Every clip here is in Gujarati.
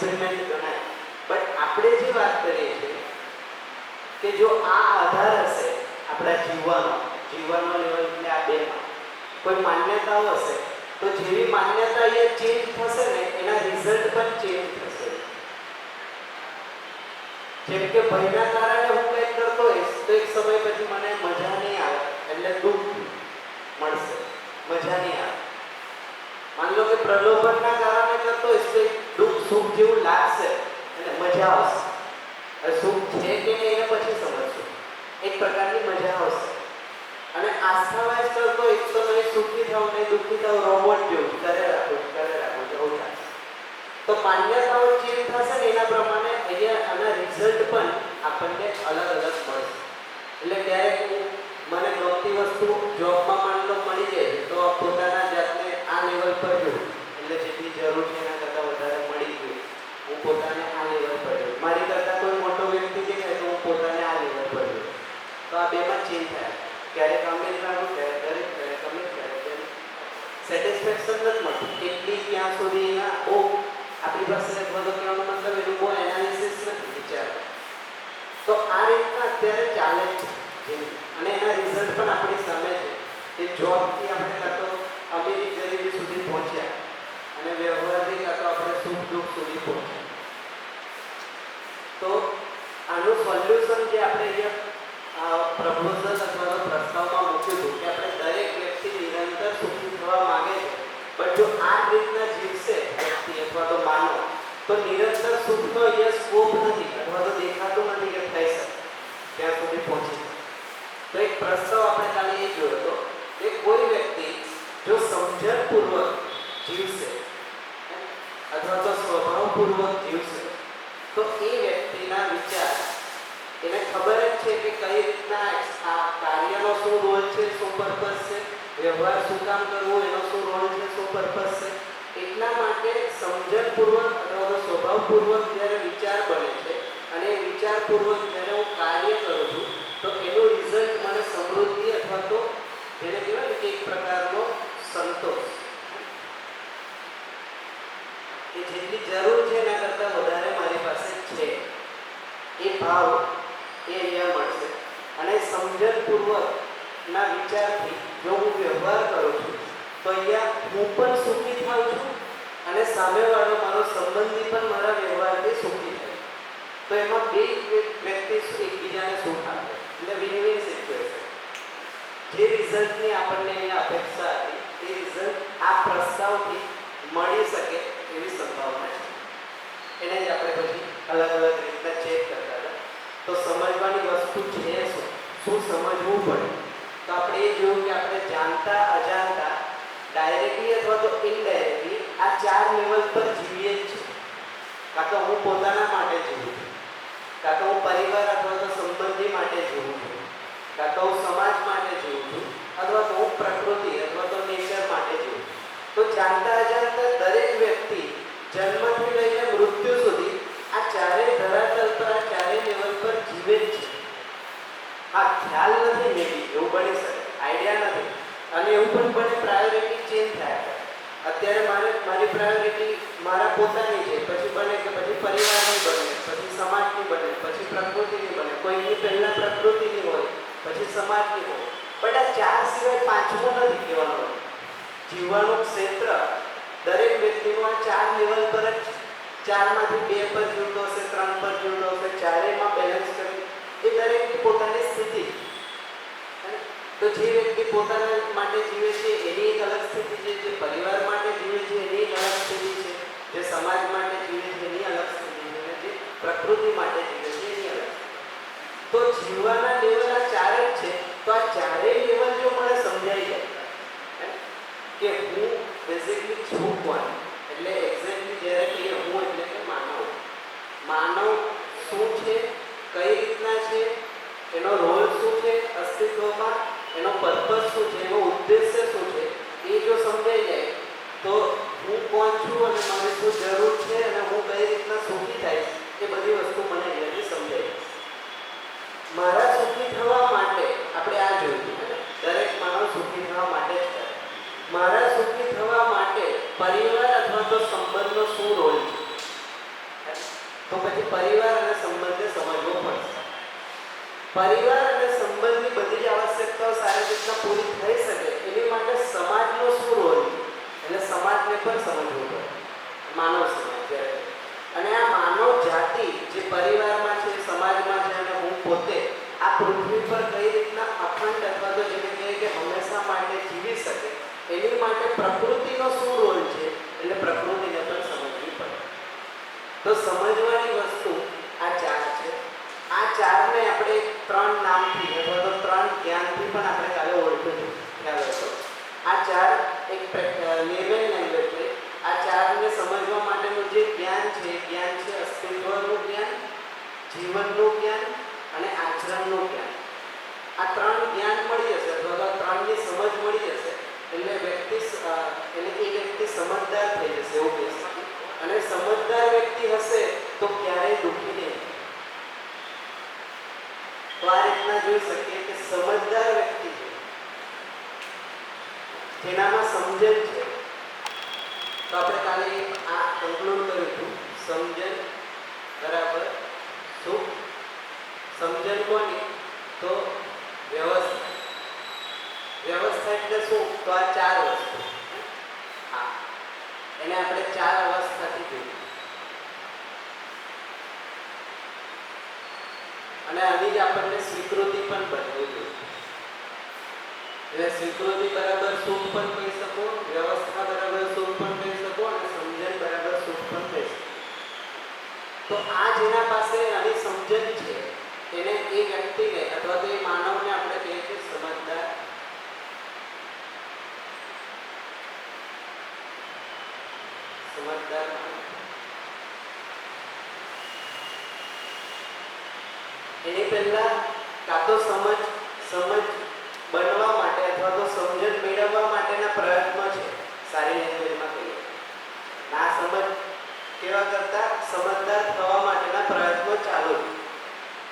ડિસએગ્રીમેન્ટ ગણાય. બટ આપણે જે વાત કરીએ છીએ કે જો આ આધાર હશે આપણા જીવવાનો લેવલ એટલે આ બેમાં કોઈ માન્યતાઓ હશે તો જેવી માન્યતા એ ચેન્જ થશે ને એના રિઝલ્ટ પણ ચેન્જ થશે. જેમ કે ભયના કારણે હું કંઈક કરતો હોઈશ તો એક સમય પછી મને મજા નહીં આવે એટલે દુઃખ મળશે, મજા નહીં આવે. માની લો કે પ્રલોભનના કારણે કરતો હોઈશ તો દુઃખ સુખ જેવું લાગશે એટલે મજા આવશે. સુખ છે કે નહીં એને પછી સમજશું, એક પ્રકારની મજા આવશે. અને આસ્થાવાઇઝ કરતો એક તો નહીં સુખી થાવ નહીં દુઃખી થાવ, રોબોટ જેવું કરે રાખો જવું થાય. તો માન્યતાઓ ચેન્જ થશે ને એના પ્રમાણે અહીંયા આના રિઝલ્ટ પણ આપણને અલગ અલગ મળશે. એટલે ક્યારેક મને ગમતી વસ્તુ જોબમાં માની લો મળી જાય તો પોતાના જાતને આ લેવલ પર જોઉં એટલે જેટલી જરૂર છે એના કરતાં વધારે મળી ગયું હું પોતાને આ લેવલ પર જોઉં. મારી કરતાં કોઈ મોટો વ્યક્તિ જે કહે તો હું પોતાને આ લેવલ પર જોઉં. તો આ બેમાં ચેન્જ થાય. ક્યારેક અમેરિકાનું ક્યારેક સેટિસ્ફેક્શન નથી મળતું એટલી ત્યાં સુધી આપણી પાસે બધો કહેવાનો મતલબ એનું બહુ એનાલિસિસ નથી વિચાર. તો આ રીતના અત્યારે ચાલે છે અને એના રિઝલ્ટ પણ આપણી સામે છે કે જોબથી આપણે કાં તો અમીરી ગરીબી સુધી પહોંચ્યા અને વ્યવહારથી કાં તો આપણે સુખ દુઃખ સુધી પહોંચ્યા. તો આનું સોલ્યુશન જે આપણે અહીંયા પ્રપોઝલ અથવા તો પ્રસ્તાવમાં મૂક્યું હતું કે આપણે દરેક વ્યક્તિ નિરંતર સુખી થવા માંગે છે બટ જો આ રીતના જીવશે વ્યક્તિ અથવા તો માનવ તો નિરંતર સુખનો અહીંયા સ્કોપ નથી અથવા તો દેખાતું નથી કે થઈ શકે ત્યાં સુધી પહોંચી શકે. તો એક પ્રસ્તાવ આપણે કાલે એ જોયો હતો કે કોઈ વ્યક્તિ જો સમજણપૂર્વક જીવશે અથવા તો સ્વભાવપૂર્વક જીવશે તો એ વ્યક્તિના વિચાર એને ખબર જ છે કે કઈ રીતના આ કાર્યનો શું રોલ છે, શું પર્પઝ છે, વ્યવહાર શું કામ કરવું એનો શું રોલ છે, શું પર્પઝ છે. એટલા માટે સમજણપૂર્વક અથવા તો સ્વભાવપૂર્વક જ્યારે વિચાર બને છે અને એ વિચારપૂર્વક જ્યારે હું કાર્ય કરું છું તો એનું રિઝલ્ટ મને સમૃદ્ધિ અથવા તો જેને કહેવાય ને કે એક પ્રકારનો સંતોષ કે જેટલી જરૂર છે એના કરતાં વધારે મારી પાસે છે એ ભાવ એ અહીંયા મળશે. અને સમજણપૂર્વકના વિચારથી જો હું વ્યવહાર કરું છું તો અહીંયા હું પણ સુખી થાઉં છું અને સામેવાળો મારો સંબંધી પણ મારા વ્યવહારથી સુખી થાય. તો એમાં બે વ્યક્તિ એકબીજાને સુખ આપે એટલે વિન વિન સિચ્યુએશન. જે રિઝલ્ટની આપણને અહીંયા અપેક્ષા હતી એ રિઝલ્ટ આ પ્રસ્તાવથી મળી શકે એવી સંભાવના છે. એને જ આપણે પછી અલગ અલગ રીતના ચેક કરતા હતા. તો સમજવાની વસ્તુ છે શું સમજવું પડે તો આપણે એ જોયું કે આપણે જાણતા અજાણતા ડાયરેક્ટલી અથવા તો ઇનડાયરેક્ટલી આ ચાર લેવલ પર જીવીએ જ છે. કાં તો હું પોતાના માટે જીવું છું, કાં તો હું પરિવાર અથવા તો સંબંધી માટે જીવું છું, કાં તો હું સમાજ માટે જીવું છું અથવા તો હું પ્રકૃતિ અથવા તો નેચર માટે જીવું છું. તો જાણતા અજાણતા દરેક વ્યક્તિ જન્મથી લઈને મૃત્યુ સુધી આ ચારેય ધરાતલ પર આ ચારેય લેવલ પર જીવે જ છે. આ ખ્યાલ નથી મેબી એવું બની શકે, આઈડિયા નથી અને એવું પણ બને પ્રાયોરિટી ચેન્જ થાય. અત્યારે મારી પ્રાયોરિટી મારા પોતાની છે પછી બને કે પછી પરિવારની બને પછી સમાજની બને પછી પ્રકૃતિની બને, કોઈની પહેલાં પ્રકૃતિની હોય પછી સમાજની હોય. બટ આ ચાર સિવાય પાંચમું નથી કહેવાનું. જીવવાનું ક્ષેત્ર દરેક વ્યક્તિનું આ ચાર લેવલ પર જ ચારમાંથી બે પર જીવતો હશે, ત્રણ પર જીવતો હશે, ચારેયમાં બેલેન્સ કરી એ દરેક પોતાની સ્થિતિ. તો જે વ્યક્તિ પોતાના માટે જીવે છે એની એક અલગ સ્થિતિ છે, જે પરિવાર માટે જીવે છે એની એક અલગ સ્થિતિ છે, જે સમાજ માટે જીવે છે એની અલગ સ્થિતિ છે અને જે પ્રકૃતિ માટે જીવે છે એની અલગ. તો જીવવાના લેવલ આ ચાર જ છે. તો આ ચારેય લેવલ જો મને સમજાઈ જાય કે હું બેઝિકલી છું કોણ એટલે એક્ઝેક્ટલી જ્યારે કહીએ હું એટલે કે માનવ શું છે, કઈ રીતના છે, એનો રોલ શું છે અસ્તિત્વમાં, એનો પર્પઝ શું છે, એનો ઉદ્દેશ્ય શું છે એ જો સમજાઈ જાય તો હું કોણ છું અને મારી શું જરૂર છે અને હું કઈ રીતના સુખી થઈશ એ બધી વસ્તુ મને અહીંયાથી સમજાય. મારા સુખી થવા માટે આપણે આ જોયું દરેક માનવ સુખી થવા માટે જ કરે. મારા સુખી થવા માટે પરિવાર અથવા તો સંબંધનો શું રોલ છે તો પછી પરિવાર અને સંબંધને સમજવો પડશે. પરિવાર અને સંબંધની બધી જ આવશ્યકતાઓ સારી રીતના પૂરી થઈ શકે એની માટે સમાજનો શું રોલ છે એટલે સમાજને પણ સમજવું પડે. માનવ સમાજ જ્યારે અને આ માનવ જાતિ જે પરિવારમાં છે, સમાજમાં છે અને હું પોતે આ પૃથ્વી પર કઈ રીતના અખંડ અથવા તો જેને કહીએ કે હંમેશા માટે જીવી શકે એની માટે પ્રકૃતિનો શું રોલ છે એટલે પ્રકૃતિને પણ સમજવી પડે. તો સમજવાની વસ્તુ આ ચાર છે. આ ચારને આપણે ત્રણ નામથી અથવા તો ત્રણ જ્ઞાનથી પણ આપણે કાલે ઓળખ્યું ખ્યાલ હતો. આ ચાર એક નિર્ણય લેંગ્વેજ છે. આ ચારને સમજવા માટેનું જે જ્ઞાન છે એ જ્ઞાન છે અસ્તિત્વનું જ્ઞાન, જીવનનું જ્ઞાન અને આચરણનું જ્ઞાન. આ ત્રણ જ્ઞાન મળી જશે અથવા તો ત્રણની સમજ મળી જશે એટલે એ વ્યક્તિ સમજદાર થઈ જશે એવું કહી શકીએ. અને સમજદાર વ્યક્તિ હશે તો ક્યારેય દુઃખી નહીં. તો આ રીતના જોઈ શકીએ કે સમજદાર વ્યક્તિ છે જેનામાં સમજણ છે. તો આપણે કાલે આ કન્ક્લુડ કર્યું હતું. સમજણ બરાબર સુખ. સમજણ કોની? તો વ્યવસ્થા. વ્યવસ્થા એટલે શું? તો આ ચાર વસ્તુ. હા, એને આપણે ચાર અવસ્થાથી જોયું અને આની જ આપણને સ્વીકૃતિ પણ બનવું જોઈએ. એટલે સ્વીકૃતિ બરાબર સુખ પણ કહી શકો, વ્યવસ્થા બરાબર સુખ પણ કહી શકો અને સમજણ બરાબર સુખ પણ કહી શકો. તો આ જેના પાસે આની સમજણ છે એને એ વ્યક્તિને અથવા તો એ માનવને આપણે કહીએ છીએ સમજદાર. સમજદાર એની પહેલા કાં તો સમજ બનવા માટે અથવા તો સમજણ મેળવવા માટેના પ્રયત્નો છે સારી લેંગ્વેજમાં કહીએ. આ સમજ કેવા કરતા સમજદાર થવા માટેના પ્રયત્નો ચાલુ છે.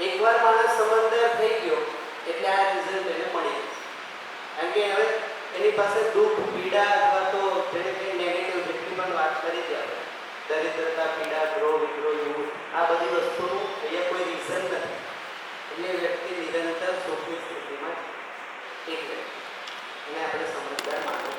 એકવાર માણસ સમજદાર થઈ ગયો એટલે આ રિઝલ્ટ એને મળી જશે. કારણ કે હવે એની પાસે દુઃખ, પીડા અથવા તો જેને કંઈ નેગેટિવ જેટલી પણ વાત કરી છે આપણે દરિદ્રતા, પીડા, દ્રોહ, વિદ્રોહ, યુદ્ધ આ બધી વસ્તુનું અહીંયા કોઈ રીઝન નથી. એટલે વ્યક્તિ નિરંતર સુખની સ્થિતિમાં એક રહે એને આપણે સમજદાર માનવું.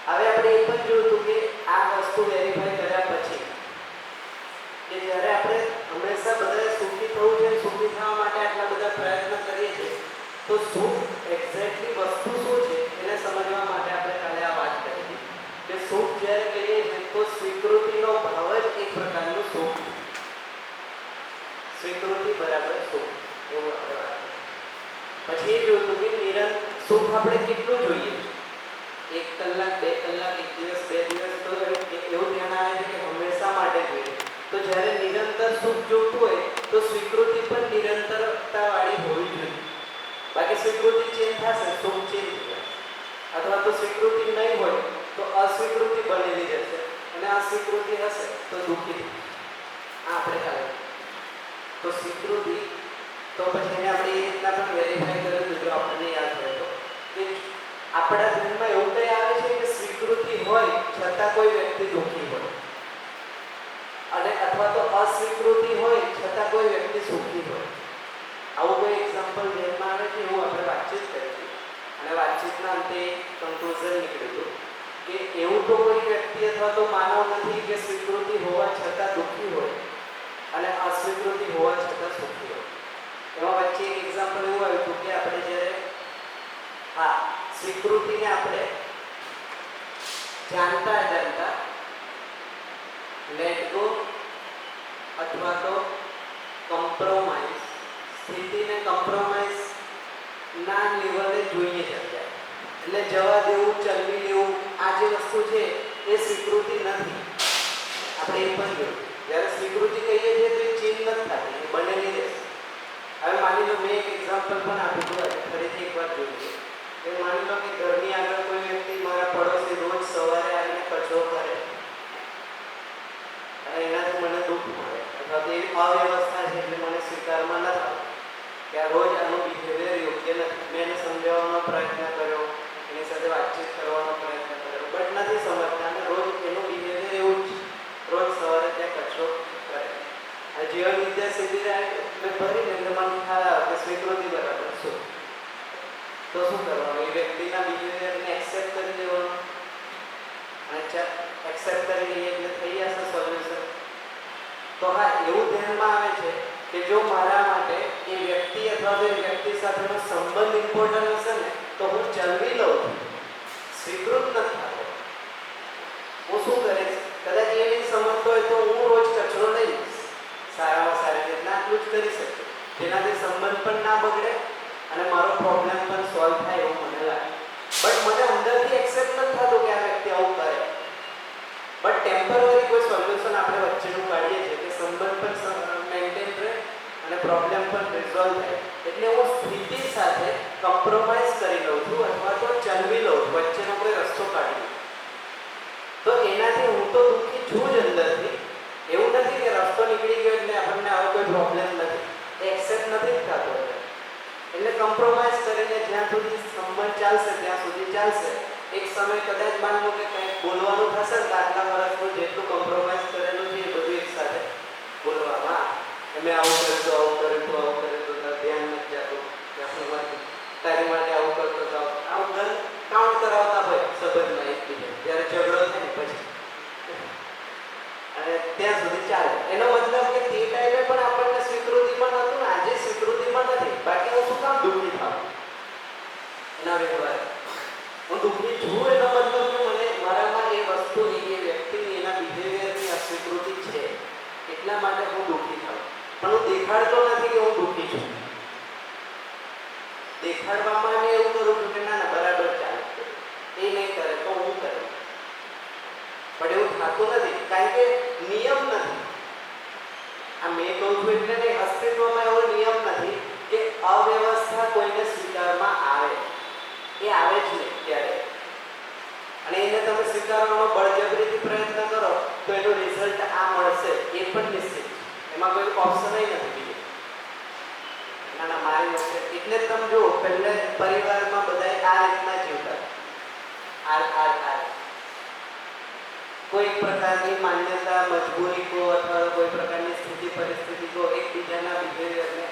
હવે આપણે એ પણ જોયું હતું કે આ વસ્તુ વેરીફાઈ કર્યા પછી કે જ્યારે આપણે હંમેશા બધાએ સુખી થવું છે, સુખી થવા માટે આટલા બધા પ્રયત્ન કરીએ છીએ તો સુખ એક્ઝેક્ટલી વસ્તુ શું છે એને સમજવા માટે આપણે કાલે આ વાત કરી હતી કે સુખ જ્યારે કહીએ છીએ તો સ્વીકૃતિનો ભાવ જ એક પ્રકારનું સુખ. સ્વીકૃતિ બરાબર સુખ એવું આપણે વાત કરી. પછી એ જોયું કે સુખ આપણે કેટલું જોઈએ? 1 કલાક, 2 કલાક, 1 દિવસ, 2 દિવસ તો એવું ધ્યાન આવે છે કે હંમેશા માટે જોઈએ. તો જ્યારે નિરંતર સુખ જોતું હોય તો સ્વીકૃતિ પણ નિરંતરતાવાળી હોવી જોઈએ. બાકી સ્વીકૃતિ ચેન્જ થશે, સુખ ચેન્જ થશે. અથવા તો સ્વીકૃતિ નહીં હોય તો અસ્વીકૃતિ બનેલી જશે અને અસ્વીકૃતિ હશે તો દુઃખી. આ આપણે કાલે તો સ્વીકૃતિ તો પછી એને આપણે એ રીતના પણ વેરીફાઈ કર્યું જો આપણને યાદ હોય તો કે આપણા ધ્યાનમાં એવું કંઈ આવે છે કે સ્વીકૃતિ હોય છતાં કોઈ વ્યક્તિ દુઃખી હોય અને અથવા તો અસ્વીકૃતિ હોય છતાં કોઈ વ્યક્તિ સુખી હોય. આવું કોઈ એક્ઝામ્પલ ધ્યાનમાં આવે છે એવું આપણે વાતચીત કરી અને વાતચીતના અંતે કન્ક્લુઝન નીકળ્યું કે એવું તો કોઈ વ્યક્તિ અથવા તો માનવ નથી કે સ્વીકૃતિ હોવા છતાં દુઃખી હોય અને અસ્વીકૃતિ હોવા છતાં સુખી હોય. એમાં વચ્ચે એક એક્ઝામ્પલ એવું આવ્યું હતું કે આપણે જ્યારે સ્વીકૃતિને આપણે જાણતા લેટ ગો અથવા તો કોમ્પ્રોમાઇઝ સ્થિતિને કોમ્પ્રોમાઇઝ ના લેવલે જોઈએ છે અત્યારે. એટલે જવા દેવું, ચલવી લેવું આ જે વસ્તુ છે એ સ્વીકૃતિ નથી. આપણે એ પણ જોયું જ્યારે સ્વીકૃતિ કહીએ છીએ તો એ ચેન્જ નથી થતી, એ બનેલી રહેશે. હવે માની લો મેં એક એક્ઝામ્પલ પણ આપ્યું હતું, ફરીથી એક વાર જોઈએ કે માની લો કે ઘરની આગળ કોઈ વ્યક્તિ મારા પડોશી રોજ સવારે આવીને કચરો કરે અને એનાથી મને દુઃખ મળે અથવા તો એવી અવ્યવસ્થા છે એટલે મને સ્વીકારમાં ન થાય કે આ રોજ આનું બિહેવિયર યોગ્ય નથી. મેં એને સમજાવવાનો પ્રયત્ન કર્યો, એની સાથે વાતચીત કરવાનો પ્રયત્ન કર્યો બટ નથી સમજતા અને રોજ એનું બિહેવિયર એવું જ રોજ સવારે ત્યાં કચરો તો હા, એવું ધ્યાનમાં આવે છે કે જો મારા માટે એ વ્યક્તિ અથવા તો એ વ્યક્તિ સાથેનો સંબંધ ઇમ્પોર્ટન્ટ હશે ને તો હું ચલવી લઉં છું, સ્વીકૃત નથી થતો. હું શું કરીશ, કદાચ એ નહીં સમજતો હોય તો હું રોજ કચરો લઈ લઈશ, સારામાં સારી રીતના આટલું જ કરી શકું, જેનાથી સંબંધ પણ ના બગડે અને મારો પ્રોબ્લેમ પણ સોલ્વ થાય એવું મને લાગે. બટ મને અંદરથી એક્સેપ્ટ નથી થતું કે આ વ્યક્તિ આવું કરે. બટ ટેમ્પરરી કોઈ સોલ્યુશન આપણે વચ્ચેનું કાઢીએ છીએ કે સંબંધ પણ મેન્ટેન રહે અને પ્રોબ્લેમ પણ રિઝોલ્વ થાય. એટલે હું સ્થિતિ સાથે કોમ્પ્રોમાઇઝ કરી લઉં છું અથવા તો ચલવી લઉં છું, વચ્ચેનો કોઈ રસ્તો કાઢી લઉં. તો એનાથી હું તો દુઃખી છું જ અંદરથી. એવું નથી કે રસ્તો નીકળી ગયો એટલે આપણને આવો કોઈ પ્રોબ્લેમ નથી, એક્સેપ્ટ નથી જ થતો. એટલે કોમ્પ્રોમાઇઝ કરીને જ્યાં સુધી સંબંધ ચાલશે ત્યાં સુધી ચાલશે. એક સમય કદાચ માન લો કે કંઈક બોલવાનું થશે ને આટલા વર્ષનું જેટલું કોમ્પ્રોમાઇઝ કરેલું છે એ બધું એક સાથે બોલવામાં મેં આવું કર્યું તો આવું કર્યું તો આવું કર્યું તો ધ્યાન નથી જતું, તારી માટે આવું કરતો તો આવું ઘર કાઉન્ટ કરાવતા હોય સંબંધમાં એકબીજા, જ્યારે ઝઘડો થાય ને પછી અને ત્યાં સુધી ચાલે. એનો મતલબ કે તે ટાઈમે પણ આપણને સ્વીકૃતિમાં નહોતું ને આજે સ્વીકૃતિમાં નથી. બાકી હું શું કામ દુઃખી થાઉં એના વ્યવહાર? હું દુઃખી છું એનો મતલબ કે મને મારામાં એ વસ્તુની એ વ્યક્તિની એના બિહેવિયરની અસ્વીકૃતિ છે એટલા માટે હું દુઃખી થાઉં. પણ હું દેખાડતો નથી કે હું દુઃખી છું. દેખાડવામાં મેં એવું કરું છું કે ના ના બરાબર ચાલે, એ નહીં કરે તો હું કરું. પણ એવું થતું નથી કારણ કે નિયમ નથી. આ મેં કહું છું એટલે નહીં, અસ્તિત્વમાં એવો નિયમ નથી કે અવ્યવસ્થા કોઈને સ્વીકારવામાં આવે. એ આવે જ નહીં ત્યારે, અને એને તમે સ્વીકારવાનો બળજબરીથી પ્રયત્ન કરો તો એનું રિઝલ્ટ આ મળશે એ પણ નિશ્ચિત. એમાં કોઈ ઓપ્શન નથી બીજું. ના ના મારી વખતે એટલે જ તમે જુઓ પહેલે પરિવારમાં બધા આ રીતના જીવતા. કોઈ પ્રકારની માન્યતા, મજબૂરી કો અથવા કોઈ પ્રકારની સ્થિતિ પરિસ્થિતિ કો એકબીજાના બિહેવિયરને